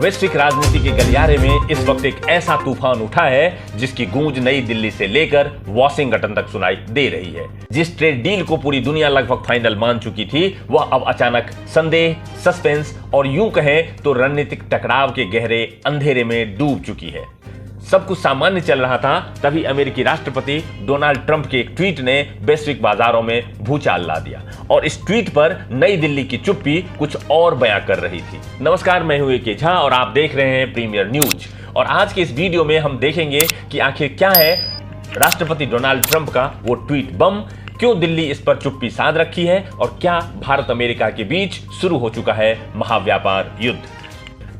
वैश्विक राजनीति के गलियारे में इस वक्त एक ऐसा तूफान उठा है जिसकी गूंज नई दिल्ली से लेकर वॉशिंगटन तक सुनाई दे रही है। जिस ट्रेड डील को पूरी दुनिया लगभग फाइनल मान चुकी थी, वह अब अचानक संदेह, सस्पेंस और यूं कहें तो रणनीतिक टकराव के गहरे अंधेरे में डूब चुकी है। सब कुछ सामान्य चल रहा था, तभी अमेरिकी राष्ट्रपति डोनाल्ड ट्रंप के एक ट्वीट ने वैश्विक बाजारों में भूचाल ला दिया और इस ट्वीट पर नई दिल्ली की चुप्पी कुछ और बयां कर रही थी। नमस्कार, मैं हूं ए.के. झा और आप देख रहे हैं प्रीमियर न्यूज। और आज के इस वीडियो में हम देखेंगे कि आखिर क्या है राष्ट्रपति डोनाल्ड ट्रंप का वो ट्वीट बम, क्यों दिल्ली इस पर चुप्पी साध रखी है और क्या भारत अमेरिका के बीच शुरू हो चुका है महाव्यापार युद्ध।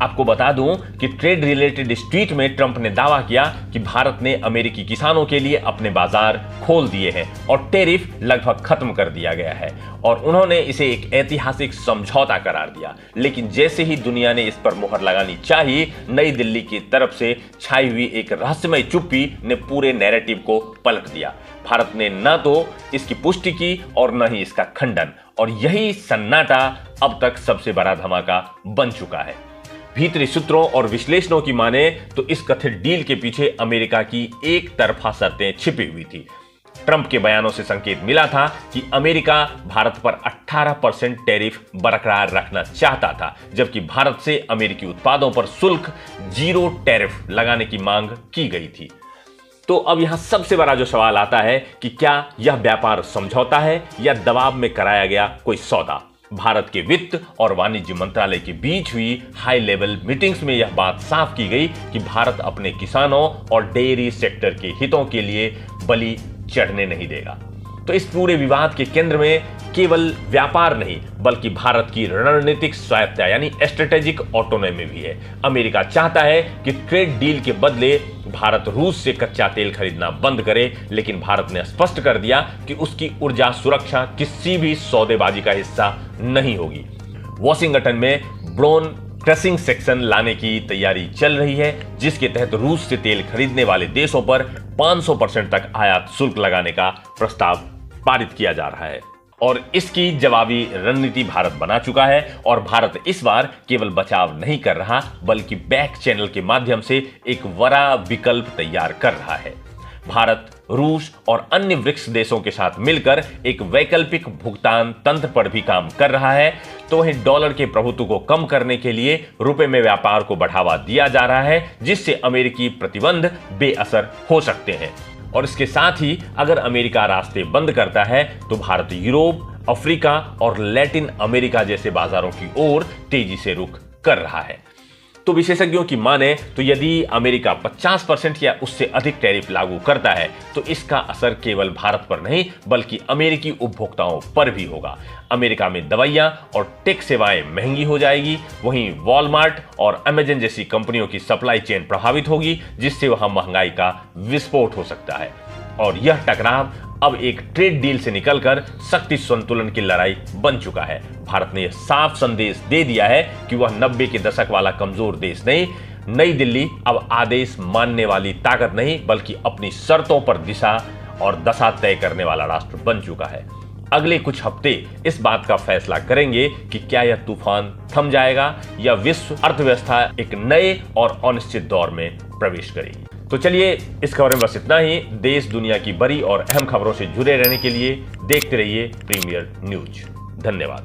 आपको बता दूं कि ट्रेड रिलेटेड इस ट्वीट में ट्रंप ने दावा किया कि भारत ने अमेरिकी किसानों के लिए अपने बाजार खोल दिए हैं और टैरिफ लगभग खत्म कर दिया गया है और उन्होंने इसे एक ऐतिहासिक समझौता करार दिया। लेकिन जैसे ही दुनिया ने इस पर मुहर लगानी चाहिए, नई दिल्ली की तरफ से छाई हुई एक रहस्यमय चुप्पी ने पूरे नैरेटिव को पलट दिया। भारत ने न तो इसकी पुष्टि की और न ही इसका खंडन, और यही सन्नाटा अब तक सबसे बड़ा धमाका बन चुका है। भीतरी सूत्रों और विश्लेषणों की माने तो इस कथित डील के पीछे अमेरिका की एक तरफा शर्तें छिपी हुई थी। ट्रंप के बयानों से संकेत मिला था कि अमेरिका भारत पर 18% टैरिफ बरकरार रखना चाहता था, जबकि भारत से अमेरिकी उत्पादों पर शुल्क 0 टैरिफ लगाने की मांग की गई थी। तो अब यहां सबसे बड़ा जो सवाल आता है कि क्या यह व्यापार समझौता है या दबाव में कराया गया कोई सौदा। भारत के वित्त और वाणिज्य मंत्रालय के बीच हुई हाई लेवल मीटिंग्स में यह बात साफ की गई कि भारत अपने किसानों और डेयरी सेक्टर के हितों के लिए बलि चढ़ने नहीं देगा। तो इस पूरे विवाद के केंद्र में केवल व्यापार नहीं बल्कि भारत की रणनीतिक स्वायत्तता यानी स्ट्रेटेजिक ऑटोनॉमी भी है। अमेरिका चाहता है कि ट्रेड डील के बदले भारत रूस से कच्चा तेल खरीदना बंद करे, लेकिन भारत ने स्पष्ट कर दिया कि उसकी ऊर्जा सुरक्षा किसी भी सौदेबाजी का हिस्सा नहीं होगी। वॉशिंगटन में ब्रोन क्रसिंग सेक्शन लाने की तैयारी चल रही है, जिसके तहत रूस से तेल खरीदने वाले देशों पर 500% तक आयात शुल्क लगाने का प्रस्ताव पारित किया जा रहा है और इसकी जवाबी रणनीति भारत बना चुका है। और भारत इस बार केवल बचाव नहीं कर रहा बल्कि बैक चैनल के माध्यम से एक बड़ा विकल्प तैयार कर रहा है। भारत रूस और अन्य ब्रिक्स देशों के साथ मिलकर एक वैकल्पिक भुगतान तंत्र पर भी काम कर रहा है। तो वहीं डॉलर के प्रभुत्व को कम करने के लिए रुपए में व्यापार को बढ़ावा दिया जा रहा है, जिससे अमेरिकी प्रतिबंध बेअसर हो सकते हैं। और इसके साथ ही अगर अमेरिका रास्ते बंद करता है तो भारत यूरोप, अफ्रीका और लैटिन अमेरिका जैसे बाजारों की ओर तेजी से रुख कर रहा है। तो विशेषज्ञों की माने तो यदि अमेरिका 50% या उससे अधिक टैरिफ लागू करता है तो इसका असर केवल भारत पर नहीं बल्कि अमेरिकी उपभोक्ताओं पर भी होगा। अमेरिका में दवाइयां और टेक सेवाएं महंगी हो जाएगी, वहीं वॉलमार्ट और अमेजन जैसी कंपनियों की सप्लाई चेन प्रभावित होगी, जिससे वहां महंगाई का विस्फोट हो सकता है। और यह टकराव अब एक ट्रेड डील से निकलकर शक्ति संतुलन की लड़ाई बन चुका है। भारत ने यह साफ संदेश दे दिया है कि वह 90 के दशक वाला कमजोर देश नहीं। नई दिल्ली अब आदेश मानने वाली ताकत नहीं बल्कि अपनी शर्तों पर दिशा और दशा तय करने वाला राष्ट्र बन चुका है। अगले कुछ हफ्ते इस बात का फैसला करेंगे कि क्या यह तूफान थम जाएगा या विश्व अर्थव्यवस्था एक नए और अनिश्चित दौर में प्रवेश करेगी। तो चलिए, इस खबर में बस इतना ही। देश दुनिया की बड़ी और अहम खबरों से जुड़े रहने के लिए देखते रहिए प्रीमियर न्यूज। धन्यवाद।